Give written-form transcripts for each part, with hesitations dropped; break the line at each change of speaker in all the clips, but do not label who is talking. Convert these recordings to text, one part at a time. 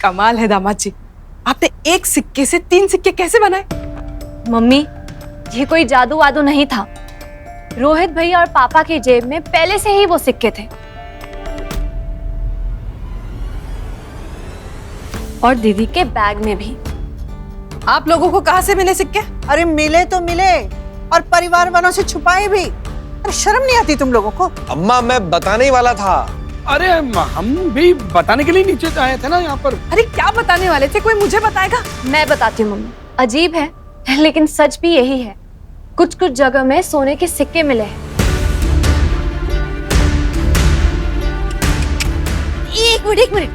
कमाल है दामाद जी, आपने एक सिक्के से 3 सिक्के कैसे बनाए?
मम्मी, ये कोई जादू वादू नहीं था। रोहित भैया और पापा की जेब में पहले से ही वो सिक्के थे और दीदी के बैग में भी।
आप लोगों को कहाँ से मिले सिक्के?
अरे मिले तो मिले, और परिवार वालों से छुपाए भी। अरे शर्म नहीं आती तुम लोगों को?
अम्मा मैं बताने ही वाला था।
अरे हम भी बताने के लिए नीचे आए थे ना यहाँ पर।
अरे क्या बताने वाले थे, कोई मुझे बताएगा?
मैं बताती हूँ मम्मी। अजीब है लेकिन सच भी यही है। कुछ कुछ जगह में सोने के सिक्के मिले हैं।
एक मिनट,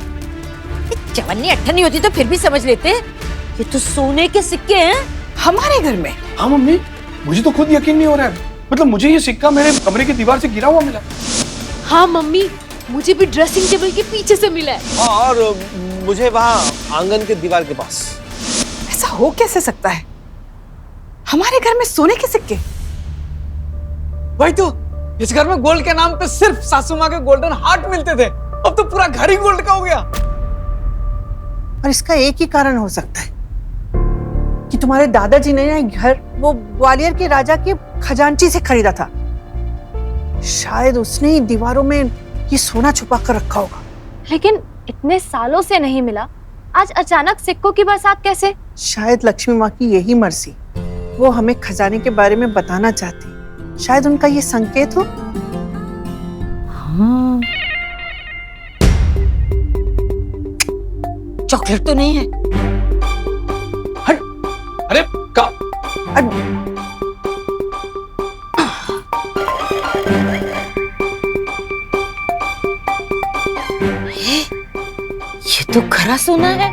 जवानी अट्ठनी होती तो फिर भी समझ लेते। ये तो सोने के सिक्के हैं
हमारे घर में।
हाँ मम्मी, मुझे तो खुद यकीन नहीं हो रहा है। मतलब मुझे ये सिक्का मेरे कमरे की दीवार से गिरा हुआ मिला।
हाँ मम्मी, मुझे भी ड्रेसिंग टेबल के पीछे से मिला है।
और मुझे वहाँ आंगन के दीवार के पास।
ऐसा हो कैसे सकता है? हमारे घर में सोने के सिक्के?
वही तो, इस घर में गोल्ड के नाम पे सिर्फ सासू माँ के गोल्डन हार्ट मिलते थे, अब तो पूरा घर ही गोल्ड का हो गया।
और इसका एक ही कारण हो सकता है कि तुम्हारे दादाजी ने ये घर वो ग्वालियर के राजा के खजांची से खरीदा था। शायद उसने ही दीवारों में ये सोना छुपा कर रखा होगा।
लेकिन इतने सालों से नहीं मिला, आज अचानक सिक्कों की बरसात कैसे?
शायद लक्ष्मी माँ की यही मर्जी, वो हमें खजाने के बारे में बताना चाहती। शायद उनका ये संकेत हो।
हाँ, चॉकलेट तो नहीं है।
अरे का
ये तो खरा सोना है।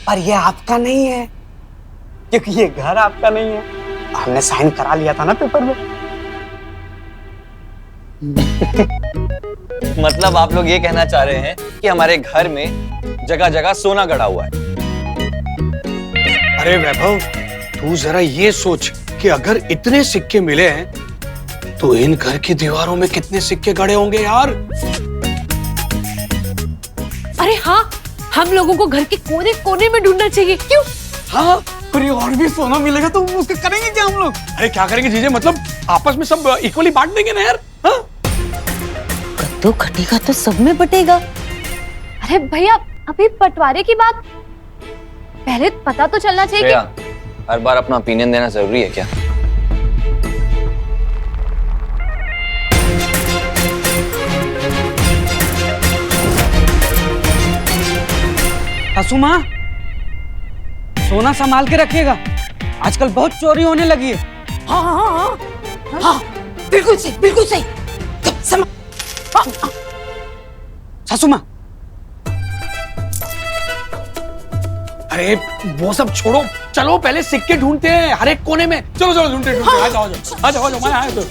पर ये आपका नहीं है, क्योंकि ये घर आपका नहीं है। हमने साइन करा लिया था ना पेपर में।
मतलब आप लोग ये कहना चाह रहे हैं कि हमारे घर में जगह जगह सोना गड़ा हुआ है।
अरे वैभव, तू जरा ये सोच कि अगर इतने सिक्के मिले हैं तो इन घर की दीवारों में कितने सिक्के गड़े होंगे यार।
अरे हाँ, हम लोगों को घर के कोने कोने में ढूंढना चाहिए। क्यों?
हाँ, पर ये और भी सोना मिलेगा तो उसका करेंगे क्या हम लोग?
अरे क्या करेंगे जीजे, मतलब आपस में सब इक्वली बांट देंगे ना यार। हाँ?
तो घटेगा तो सब में बटेगा।
अरे भैया, अभी बंटवारे की बात, पहले पता तो चलना चाहिए
श्रेया, हर बार अपना ओपिनियन देना जरूरी है क्या?
सासू माँ, सोना संभाल के रखिएगा, आजकल बहुत चोरी होने लगी है।
हाँ हाँ हाँ हाँ, हाँ बिल्कुल सही, बिल्कुल सही।
सासू माँ,
अरे वो सब छोड़ो, चलो पहले सिक्के ढूंढते हैं हर एक कोने में। चलो चलो ढूंढते ढूंढते। आ जाओ आ जाओ, मैं आया तो।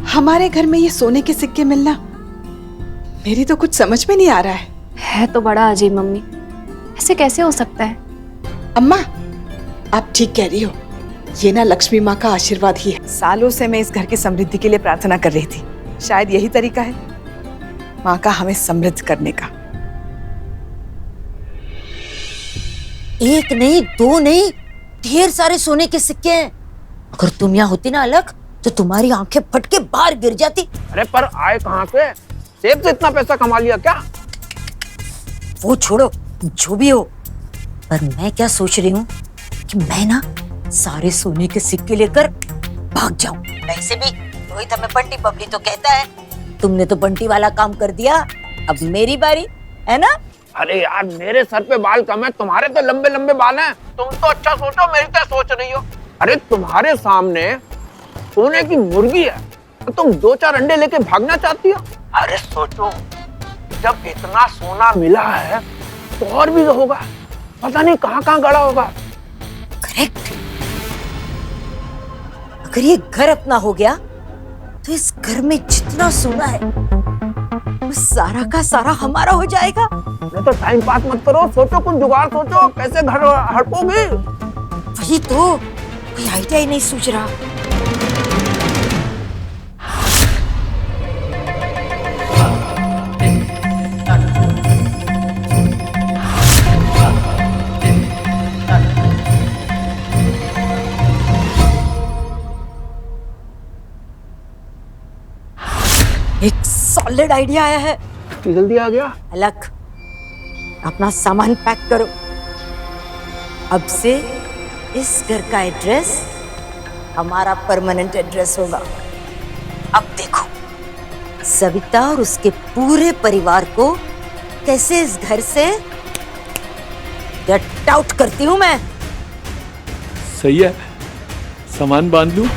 हमारे घर में ये सोने के सिक्के मिलना मेरी तो कुछ समझ में नहीं आ रहा है।
तो बड़ा अजीब मम्मी, ऐसे कैसे हो सकता है?
अम्मा, आप ठीक कह रही हो, ये ना लक्ष्मी माँ का आशीर्वाद ही है। सालों से मैं इस घर की समृद्धि के लिए प्रार्थना कर रही थी, शायद यही तरीका है माँ का हमें समृद्ध करने का।
एक नहीं, दो नहीं, ढेर सारे सोने के सिक्के हैं। अगर तुम यहाँ होती ना अलग, तो तुम्हारी आंखें फट के बाहर गिर जाती।
अरे पर आए कहाँ से? सेब से इतना पैसा कमा लिया क्या?
वो छोड़ो, जो भी हो, पर मैं क्या सोच रही हूँ कि मैं ना सारे सोने के सिक्के लेकर भाग जाऊं। वैसे भी रोहित हमें बंटी बबली तो कहता है। तुमने तो बंटी वाला काम कर दिया, अब मेरी बारी है ना।
अरे यार, मेरे सर पे बाल कम है, तुम्हारे तो लंबे लंबे बाल हैं। तुम तो अच्छा सोचो, मेरी क्या सोच रही हो? अरे तुम्हारे सामने सोने की मुर्गी है, तो तुम 2-4 अंडे लेके भागना चाहती हो? अरे सोचो, जब इतना सोना मिला है तो और भी होगा, पता नहीं कहाँ कहाँ गड़ा होगा।
करेक्ट। अगर ये घर अपना हो गया तो इस घर में जितना सोना है वो सारा का सारा हमारा हो जाएगा।
नहीं तो टाइम पास मत करो, सोचो, कुछ जुगाड़ सोचो, कैसे घर हड़पोगे?
वही तो, कोई आइडिया ही नहीं सूझ रहा। एक सॉलिड आइडिया आया है।
जल्दी आ गया।
अलग अपना सामान पैक करो। अब से इस घर का एड्रेस हमारा परमानेंट एड्रेस होगा। अब देखो सविता और उसके पूरे परिवार को कैसे इस घर से गेट आउट करती हूं मैं।
सही है, सामान बांध लूं?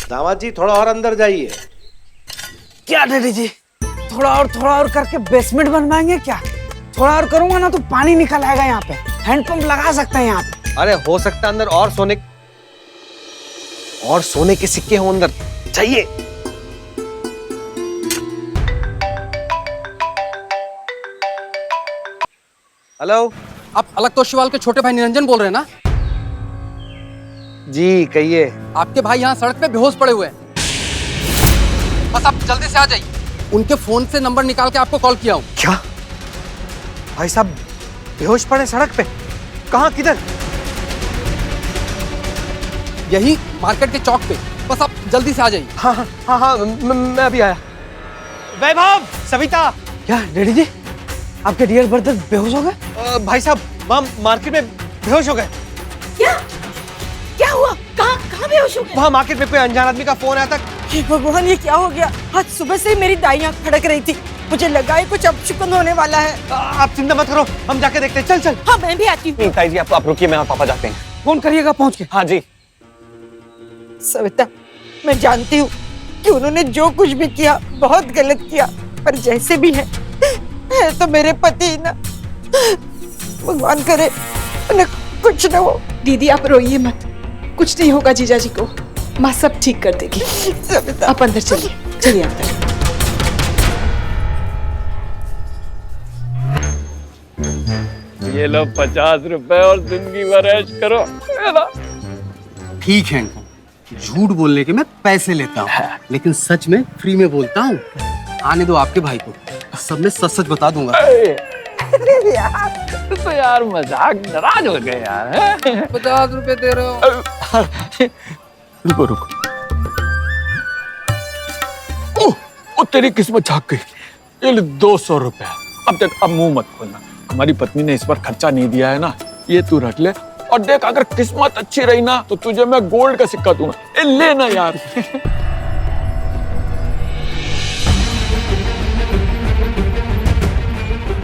दामाद जी थोड़ा और अंदर जाइए।
क्या डैडी जी, थोड़ा और करके बेसमेंट बनवाएंगे क्या? थोड़ा और करूंगा ना तो पानी निकल आएगा यहाँ पे। हैंडपंप लगा सकते हैं यहाँ पे।
अरे हो सकता है अंदर और सोने के सिक्के हो अंदर। चाहिए। हेलो,
आप अलग तोशीवाल के छोटे भाई निरंजन बोल रहे हैं ना?
जी कहिए।
आपके भाई यहाँ सड़क पे बेहोश पड़े हुए हैं। बस आप जल्दी से आ जाइए। उनके फोन से नंबर निकाल के आपको कॉल किया हूँ।
क्या भाई साहब बेहोश पड़े सड़क पे? कहाँ, किधर?
यही मार्केट के चौक पे। बस आप जल्दी से आ जाइए।
हाँ, मैं अभी आया। वैभव, सविता।
क्या डैडी जी, आपके डियर ब्रदर बेहोश हो गए?
भाई साहब वहाँ मार्केट में बेहोश हो गए।
क्या हुआ? कहाँ बेहोश हो गए?
वहाँ मार्केट में कोई अनजान आदमी का फोन आया था।
हे भगवान, ये क्या हो गया? आज सुबह से ही मेरी दाई आंख फड़क रही थी। मुझे लगा है कुछ अपशकुन होने वाला है।
आप चिंता मत करो, हम जाके देखते हैं। चल।
हाँ मैं भी आती हूँ।
ताई जी आप रुकिए, मैं और पापा जाते हैं।
फोन करिएगा पहुंच के।
हाँ जी।
सविता, मैं जानती हूँ कि उन्होंने जो कुछ भी किया बहुत गलत किया, पर जैसे भी है तो मेरे पति ही ना। भगवान करे उन्हें कुछ न हो।
दीदी आप रोइए मत, कुछ नहीं होगा जीजा जी को। माँ सब ठीक कर देगी।
सविता,
आप अंदर चलिए अंदर।
ये लो 50 रुपए और जिंदगी भर ऐश करो।
ठीक है अंकल, झूठ बोलने के मैं पैसे लेता हूँ, लेकिन सच में फ्री में बोलता हूँ। आने दो आपके भाई को, सब मैं सच बता दूंगा।
तो यार मजाक नाराज हो गए यार।
50 रुपए दे रहे हो।
रुको। ओ तेरी किस्मत झाग गई। ये ले 200 रुपए। अब देख, अब मुंह मत खोलना। हमारी पत्नी ने इस पर खर्चा नहीं दिया है ना, ये तू रख ले। और देख, अगर किस्मत अच्छी रही ना तो तुझे मैं गोल्ड का सिक्का दूंगा। ए लेना यार।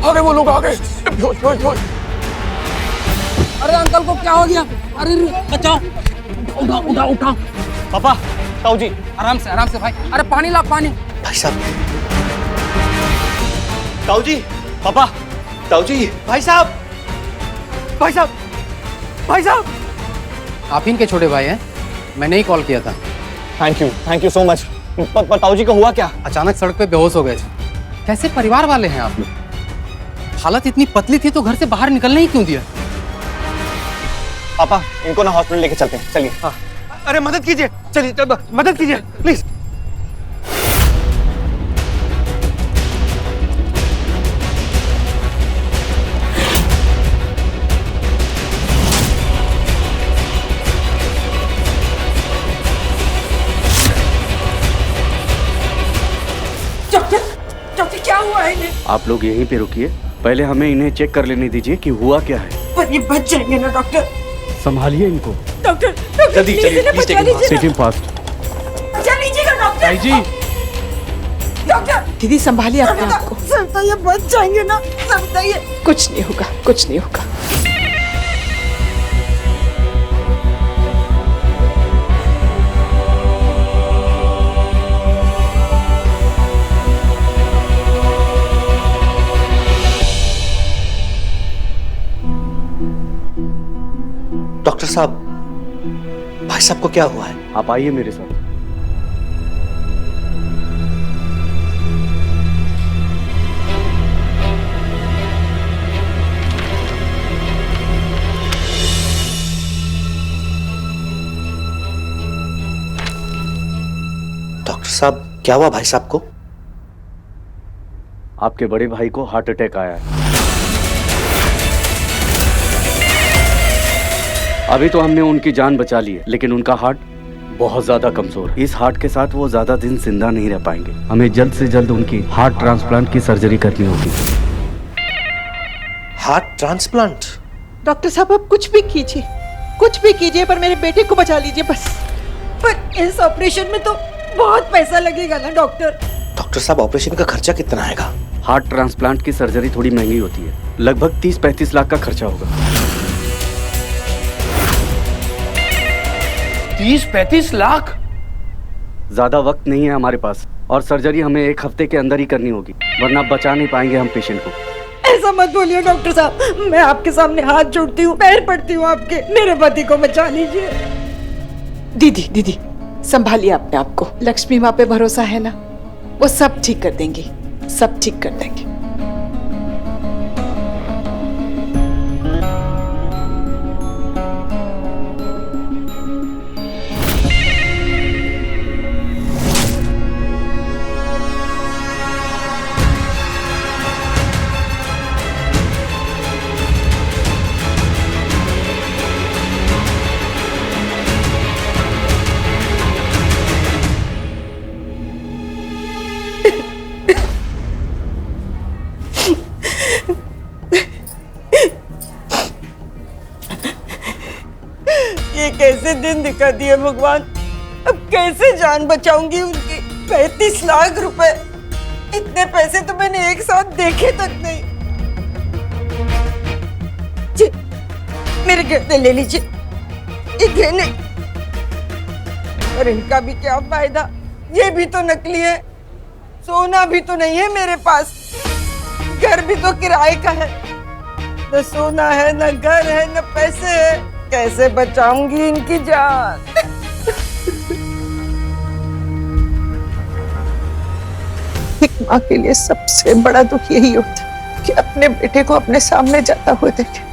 अरे वो लोग आ गए। बेहोश।
अरे अंकल को क्या हो गया? अरे बचाओ, उठा।
पापा, ताऊ जी।
आराम से भाई। अरे पानी ला, पानी।
भाई साहब, ताऊ जी, पापा, ताऊ जी, भाई साहब।
आप इनके छोटे भाई हैं? मैंने ही कॉल किया था।
Thank you so much. पर ताऊ जी को हुआ क्या?
अचानक सड़क पे बेहोश हो गए थे। कैसे परिवार वाले हैं आप लोग? हालत इतनी पतली थी तो घर से बाहर निकलने ही क्यों दिया?
पापा, इनको ना हॉस्पिटल लेके चलते हैं। चलिए। हाँ। अरे मदद कीजिए, चलिए मदद कीजिए प्लीज।
डॉक्टर क्या हुआ है इन्हें?
आप लोग यहीं पे रुकिए, पहले हमें इन्हें चेक कर लेने दीजिए कि हुआ क्या है।
पर ये बच जाएंगे ना डॉक्टर?
संभालिए इनको।
डॉक्टर
जल्दी चलिए, please take him
sit him fast.
बचा लीजिएगा डॉक्टर।
ताई जी।
डॉक्टर,
दीदी संभालिए अपने आप को।
सविता ये बच जाएंगे ना? सविता ये
कुछ नहीं होगा।
डॉक्टर साहब, भाई साहब को क्या हुआ है?
आप आइए मेरे साथ।
साहब क्या हुआ भाई साहब को?
आपके बड़े भाई को हार्ट अटैक आया है। अभी तो हमने उनकी जान बचा ली है, लेकिन उनका हार्ट बहुत ज्यादा कमजोर है। इस हार्ट के साथ वो ज्यादा दिन जिंदा नहीं रह पाएंगे। हमें जल्द से जल्द उनकी हार्ट ट्रांसप्लांट की सर्जरी करनी होगी।
Heart transplant?
डॉक्टर साहब आप कुछ भी कीजिए पर मेरे बेटे को बचा लीजिए बस।
पर इस ऑपरेशन में तो बहुत पैसा लगेगा ना डॉक्टर।
डॉक्टर साहब ऑपरेशन का खर्चा कितना आएगा?
हार्ट ट्रांसप्लांट की सर्जरी थोड़ी महंगी होती है, लगभग 30-35 लाख का खर्चा होगा।
30-35 लाख?
ज्यादा वक्त नहीं है हमारे पास, और सर्जरी हमें 1 हफ्ते के अंदर ही करनी होगी, वरना बचा नहीं पाएंगे हम पेशेंट को।
ऐसा मत बोलिए डॉक्टर साहब, मैं आपके सामने हाथ जोड़ती हूँ, पैर पड़ती हूँ आपके, मेरे पति को बचा लीजिए।
दीदी संभालिए अपने आप को। लक्ष्मी माँ पे भरोसा है ना, वो सब ठीक कर देंगी, सब ठीक कर देंगी।
ये कैसे दिन दिखा दिए भगवान, अब कैसे जान बचाऊंगी उनकी। 35 लाख रुपए, इतने पैसे तो मैंने एक साथ देखे तक नहीं। जी मेरे गहने ले लीजिए, ये गहने। और इनका भी क्या फायदा, ये भी तो नकली है, सोना भी तो नहीं है मेरे पास, घर भी तो किराए का है, न सोना है न घर है न पैसे है, कैसे बचाऊंगी इनकी जान।
एक माँ के लिए सबसे बड़ा दुख यही होता है कि अपने बेटे को अपने सामने जाता हुआ देखे।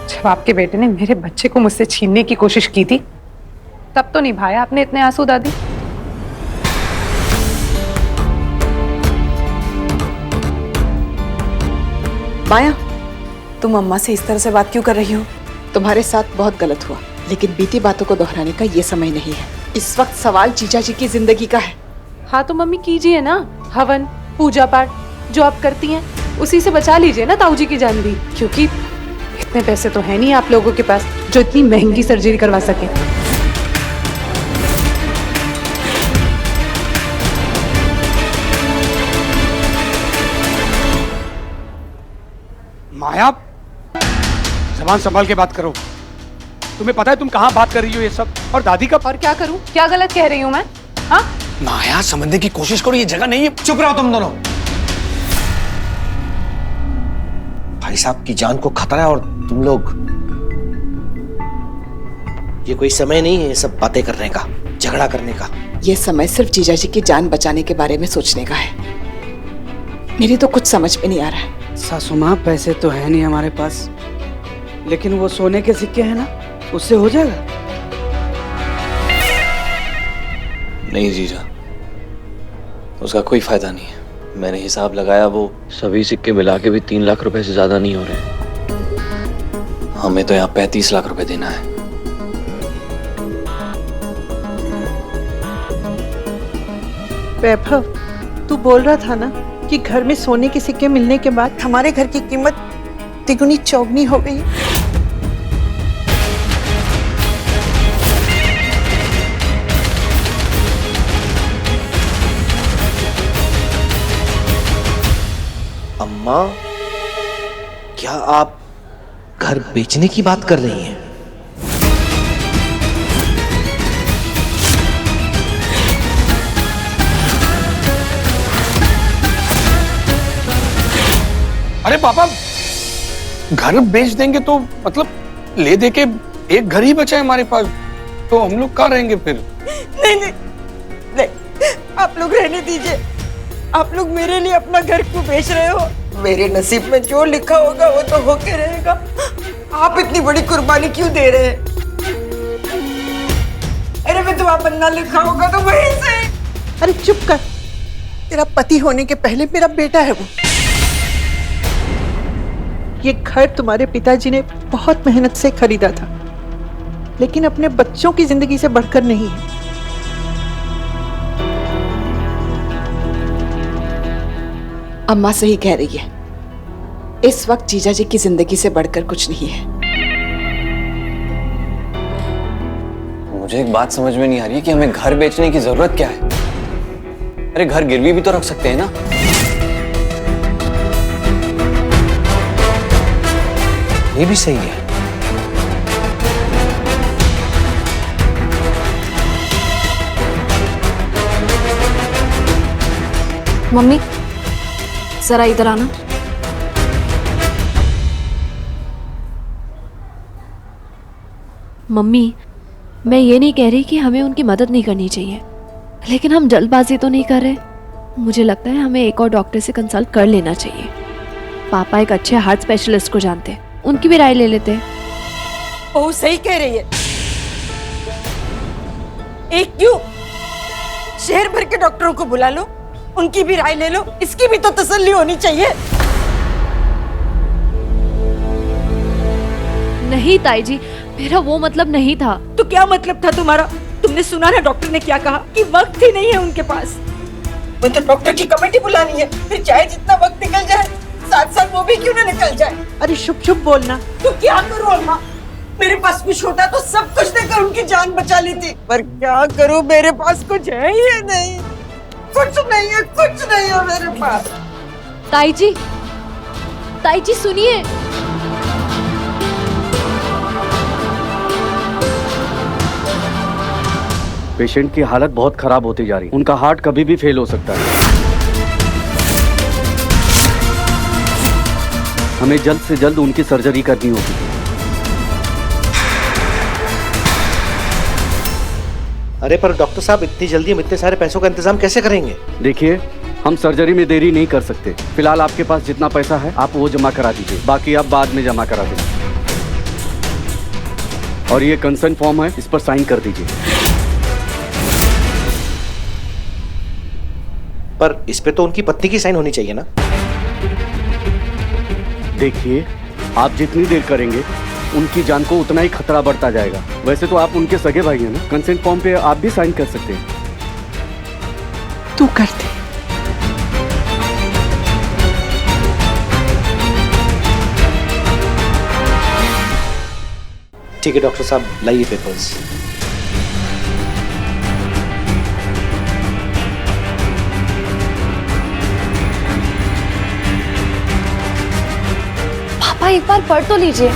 जब आपके बेटे ने मेरे बच्चे को मुझसे छीनने की कोशिश की थी, तब तो नहीं भाया आपने इतने आंसू दादी।
माया, तुम अम्मा से इस तरह से बात क्यों कर रही हो? तुम्हारे साथ बहुत गलत हुआ, लेकिन बीती बातों को दोहराने का ये समय नहीं है। इस वक्त सवाल जीजा जी की जिंदगी का है।
हाँ तो मम्मी कीजिए ना, हवन पूजा पाठ जो आप करती हैं उसी से बचा लीजिए ना ताऊ जी की जान भी, क्योंकि इतने पैसे तो है नहीं आप लोगों के पास जो इतनी महंगी सर्जरी करवा सके।
माया, जबान संभाल के बात करो। तुम्हें पता है तुम कहाँ बात कर रही हो ये सब? और दादी का?
और क्या करूं, क्या गलत कह रही हूं मैं? हाँ
माया, समझने की कोशिश करो, ये जगह नहीं है। चुप रहो तुम दोनों।
भाई साहब की जान को खतरा है और तुम लोग, ये कोई समय नहीं है ये सब बातें करने का, झगड़ा करने का।
ये समय सिर्फ जीजा जी की जान बचाने के बारे में सोचने का है। मेरी तो कुछ समझ में नहीं आ रहा है।
सासू माँ, पैसे तो है नहीं हमारे पास, लेकिन वो सोने के सिक्के हैं ना, उससे हो जाएगा।
नहीं जीजा, उसका कोई फायदा नहीं है। मैंने हिसाब लगाया, वो सभी सिक्के मिला के भी 3 लाख रुपए से ज्यादा नहीं हो रहे। हमें तो यहाँ 35 लाख रुपए देना है।
वैभव, तू बोल रहा था ना कि घर में सोने के सिक्के मिलने के बाद हमारे घर की कीमत तिगुनी चौगनी हो गई।
अम्मा, क्या आप घर बेचने की बात कर रही हैं?
अरे पापा, घर बेच देंगे तो मतलब ले दे के एक घर ही बचा है हमारे पास, तो हम लोग कहाँ रहेंगे फिर?
नहीं नहीं नहीं, आप लोग रहने दीजिए। आप लोग मेरे लिए अपना घर क्यों बेच रहे हो?
मेरे नसीब में जो लिखा होगा वो तो होके रहेगा। आप इतनी बड़ी कुर्बानी क्यों दे रहे हैं? अरे विधवा बनना लिखा होगा तो वहीं से। अरे चुप कर, तेरा पति होने के पहले मेरा बेटा है वो। ये घर तुम्हारे पिताजी ने बहुत मेहनत से खरीदा था, लेकिन अपने बच्चों की जिंदगी से बढ़कर नहीं है।
अम्मा सही कह रही है, इस वक्त जीजा जी की जिंदगी से बढ़कर कुछ नहीं है।
मुझे एक बात समझ में नहीं आ रही है कि हमें घर बेचने की जरूरत क्या है। अरे घर गिरवी भी तो रख सकते हैं ना।
ये भी सही है।
मम्मी जरा इधर आना। मम्मी, मैं ये नहीं कह रही कि हमें उनकी मदद नहीं करनी चाहिए, लेकिन हम जल्दबाजी तो नहीं कर रहे। मुझे लगता है हमें एक और डॉक्टर से कंसल्ट कर लेना चाहिए। पापा एक अच्छे हार्ट स्पेशलिस्ट को जानते हैं, उनकी भी राय ले लेते हैं।
वो सही कह रही है। एक क्यों, शहर भर के डॉक्टरों को बुला लो, उनकी भी राय ले लो, इसकी भी तो तसल्ली होनी चाहिए।
नहीं ताई जी, मेरा वो मतलब नहीं था।
तो क्या मतलब था तुम्हारा? तुमने सुना ना डॉक्टर ने क्या कहा कि वक्त ही नहीं है उनके पास। वो तो डॉक्टर की कमेटी बुलानी है, फिर चाहे जितना वक्त निकल जाए, साथ साथ वो भी क्यों ना निकल जाए। अरे शुभ शुभ बोलना। तो क्या करूं अम्मा, मेरे पास कुछ होता तो सब कुछ देकर उनकी जान बचा लेती, पर क्या करूं, मेरे पास कुछ है ही नहीं। कुछ नहीं है मेरे पास।
ताई जी सुनिए।
पेशेंट की हालत बहुत खराब होती जा रही है। उनका हार्ट कभी भी फेल हो सकता है। हमें जल्द से जल्द उनकी सर्जरी करनी होगी।
अरे पर डॉक्टर साहब, इतनी जल्दी हम इतने सारे पैसों का इंतजाम कैसे करेंगे?
देखिए, हम सर्जरी में देरी नहीं कर सकते। फिलहाल आपके पास जितना पैसा है आप वो जमा करा दीजिए, बाकी आप बाद में जमा करा देंगे। और ये कंसर्न फॉर्म है, इस पर साइन कर दीजिए।
पर इस पे तो उनकी पत्नी की साइन होनी चाहिए ना?
देखिए, आप जितनी देर करेंगे उनकी जान को उतना ही खतरा बढ़ता जाएगा। वैसे तो आप उनके सगे भाई हैं ना, कंसेंट फॉर्म पे आप भी साइन कर सकते हैं।
तू करते।
ठीक है डॉक्टर साहब, लाइए पेपर्स।
पापा एक बार पढ़ तो लीजिए।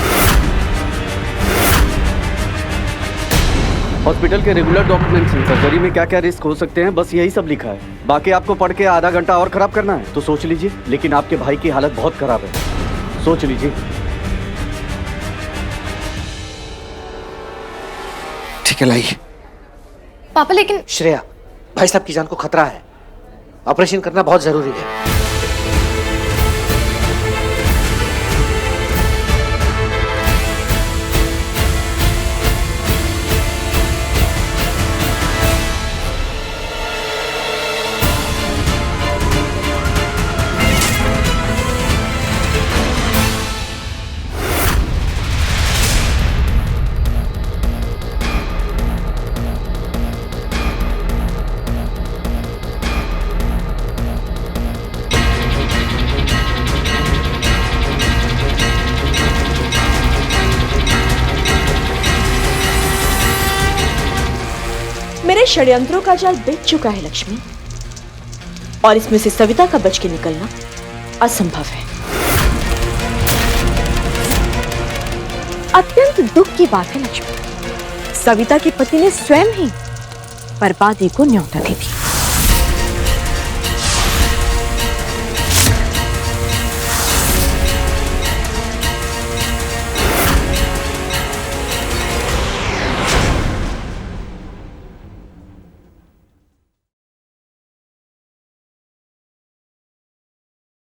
हॉस्पिटल के रेगुलर डॉक्यूमेंट्स हैं। सर्जरी में क्या क्या रिस्क हो सकते हैं, बस यही सब लिखा है। बाकी आपको पढ़ के आधा घंटा और खराब करना है तो सोच लीजिए, लेकिन आपके भाई की हालत बहुत खराब है, सोच लीजिए।
ठीक है, लाइए।
पापा लेकिन
श्रेया, भाई साहब की जान को खतरा है, ऑपरेशन करना बहुत जरूरी है।
मेरे षड्यंत्रों का जाल बिछ चुका है लक्ष्मी, और इसमें से सविता का बच के निकलना असंभव है। अत्यंत दुख की बात है लक्ष्मी, सविता के पति ने स्वयं ही बर्बादी को न्योता दे दी।